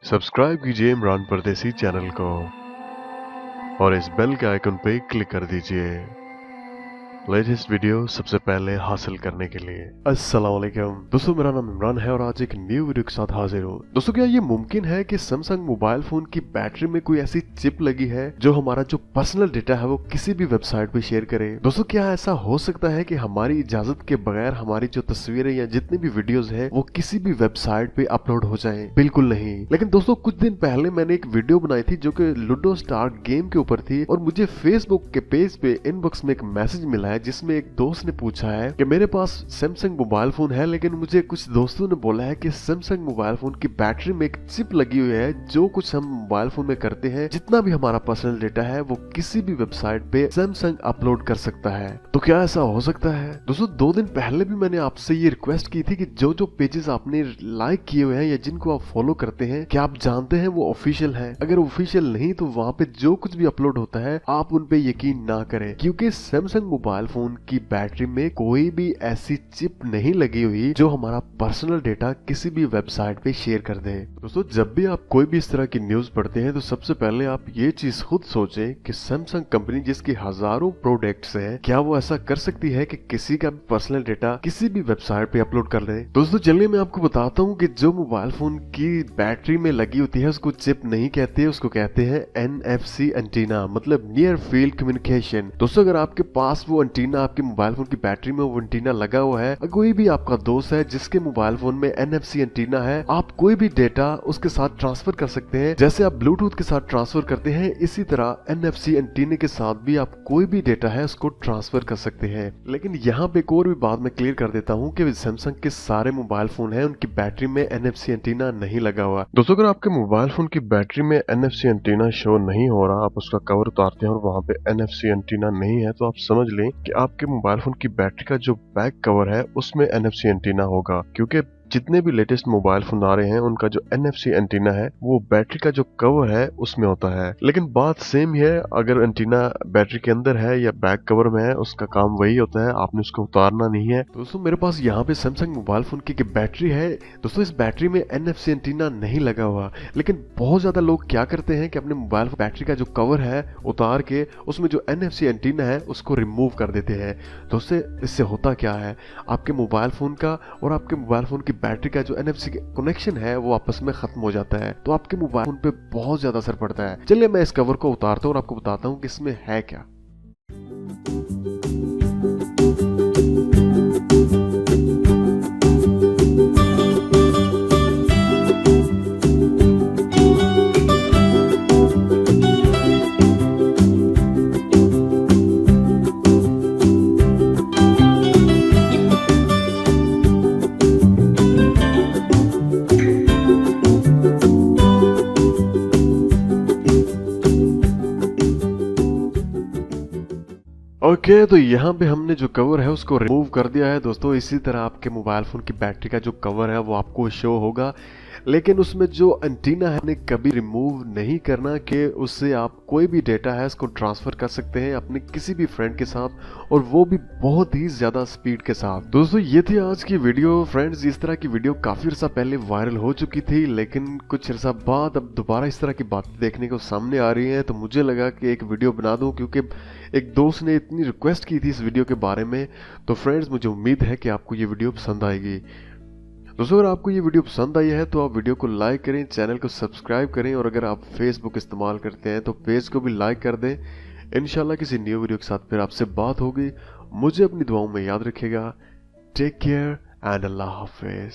Subscribe कीजिए इमरान परदेसी channel को और इस बेल के आइकन पे क्लिक कर दीजिए लेटेस्ट वीडियो सबसे पहले हासिल करने के लिए। अस्सलाम वालेकुम दोस्तों, मेरा नाम इमरान है और आज एक न्यू वीडियो के साथ हाजिर हूँ। दोस्तों, क्या ये मुमकिन है कि सैमसंग मोबाइल फोन की बैटरी में कोई ऐसी चिप लगी है जो हमारा जो पर्सनल डेटा है वो किसी भी वेबसाइट पे शेयर करे? दोस्तों, क्या ऐसा हो सकता है कि हमारी इजाजत के बगैर हमारी जो तस्वीरें या जितनी भी वीडियोस है वो किसी भी वेबसाइट पे अपलोड हो जाए? बिल्कुल नहीं। लेकिन दोस्तों, कुछ दिन पहले मैंने एक वीडियो बनाई थी जो कि लूडो स्टार गेम के ऊपर थी और मुझे फेसबुक के पेज पे इनबॉक्स में एक मैसेज मिला है जिसमें एक दोस्त ने पूछा है कि मेरे पास सैमसंग मोबाइल फोन है, लेकिन मुझे कुछ दोस्तों ने बोला है कि सैमसंग मोबाइल फोन की बैटरी में एक चिप लगी हुई है, जो कुछ हम मोबाइल फोन में करते हैं, जितना भी हमारा पर्सनल डेटा है वो किसी भी वेबसाइट पे सैमसंग अपलोड कर सकता है। तो क्या ऐसा हो सकता है? दोस्तों, 2 दिन पहले भी मैंने आपसे ये रिक्वेस्ट की थी कि जो जो पेजेस आपने लाइक किए हुए हैं या जिनको आप फॉलो करते हैं, क्या आप जानते हैं वो ऑफिशियल है? अगर ऑफिशियल नहीं तो वहाँ पे जो कुछ भी अपलोड होता है आप उन पे यकीन ना करें, क्योंकि सैमसंग मोबाइल फोन की बैटरी में कोई भी ऐसी चिप नहीं लगी हुई जो हमारा पर्सनल डेटा किसी भी वेबसाइट पे शेयर कर दे। दोस्तों, जब भी आप कोई भी इस तरह की न्यूज पढ़ते हैं तो सबसे पहले आप ये चीज खुद सोचें कि सैमसंग कंपनी जिसकी हजारों प्रोडक्ट्स हैं, क्या वो ऐसा कर सकती है कि किसी का भी पर्सनल डेटा किसी भी वेबसाइट पे अपलोड कर दे? दोस्तों, चलिए मैं आपको बताता हूँ कि जो मोबाइल फोन की बैटरी में लगी होती है उसको चिप नहीं कहते, उसको कहते हैं NFC एंटीना, मतलब नियर फील्ड कम्युनिकेशन। दोस्तों, अगर आपके पास वो एंटीना आपके मोबाइल फोन की बैटरी में वो एंटीना लगा हुआ है, कोई भी आपका दोस्त है जिसके मोबाइल फोन में NFC एंटीना है, आप कोई भी डेटा उसके साथ ट्रांसफर कर सकते हैं। जैसे आप ब्लूटूथ के साथ ट्रांसफर करते हैं, इसी तरह NFC एंटीने के साथ भी आप कोई भी डेटा है उसको ट्रांसफर कर सकते हैं। लेकिन यहाँ पे एक और भी बात मैं क्लियर कर देता हूँ कि सैमसंग के सारे मोबाइल फोन है उनकी बैटरी में NFC एंटीना नहीं लगा हुआ। दोस्तों, अगर आपके मोबाइल फोन की बैटरी में NFC एंटीना शो नहीं हो रहा, आप उसका कवर उतारते हैं और वहाँ पे NFC एंटीना नहीं है, तो आप समझ लें कि आपके मोबाइल फोन की बैटरी का जो बैक कवर है उसमें NFC एंटीना होगा, क्योंकि जितने भी लेटेस्ट मोबाइल फोन आ रहे हैं उनका जो NFC एंटीना है वो बैटरी का जो कवर है उसमें होता है। लेकिन बात सेम ही है, अगर एंटीना बैटरी के अंदर है या बैक कवर में है, उसका काम वही होता है, आपने उसको उतारना नहीं है। दोस्तों, मेरे पास यहाँ पे सैमसंग मोबाइल फोन की बैटरी है। दोस्तों, इस बैटरी में NFC एंटीना नहीं लगा हुआ, लेकिन बहुत ज्यादा लोग क्या करते हैं कि अपने मोबाइल बैटरी का जो कवर है उतार के उसमें जो NFC एंटीना है उसको रिमूव कर देते हैं। दोस्तों, इससे होता क्या है, आपके मोबाइल फोन का और आपके मोबाइल फोन की बैटरी का जो NFC कनेक्शन है वो आपस में खत्म हो जाता है, तो आपके मोबाइल फोन पे बहुत ज्यादा असर पड़ता है। चलिए मैं इस कवर को उतारता हूँ और आपको बताता हूँ कि इसमें है क्या। ओके, तो यहाँ पे हमने जो कवर है उसको रिमूव कर दिया है। दोस्तों, इसी तरह आपके मोबाइल फोन की बैटरी का जो कवर है वो आपको शो होगा, लेकिन उसमें जो एंटीना है ने कभी रिमूव नहीं करना कि उससे आप कोई भी डेटा है उसको ट्रांसफर कर सकते हैं अपने किसी भी फ्रेंड के साथ, और वो भी बहुत ही ज्यादा स्पीड के साथ। दोस्तों, ये थी आज की वीडियो। फ्रेंड्स, इस तरह की वीडियो काफी अर्सा पहले वायरल हो चुकी थी, लेकिन कुछ अर्सा बाद अब दोबारा इस तरह की बातें देखने को सामने आ रही है, तो मुझे लगा कि एक वीडियो बना दूं, क्योंकि एक दोस्त ने इतनी रिक्वेस्ट की थी इस वीडियो के बारे में। तो फ्रेंड्स, मुझे उम्मीद है कि आपको ये वीडियो पसंद आएगी। दोस्तों, अगर आपको ये वीडियो पसंद आई है तो आप वीडियो को लाइक करें, चैनल को सब्सक्राइब करें, और अगर आप फेसबुक इस्तेमाल करते हैं तो पेज को भी लाइक कर दें। इंशाल्लाह किसी न्यू वीडियो के साथ फिर आपसे बात होगी। मुझे अपनी दुआओं में याद रखिएगा। टेक केयर एंड अल्लाह हाफिज।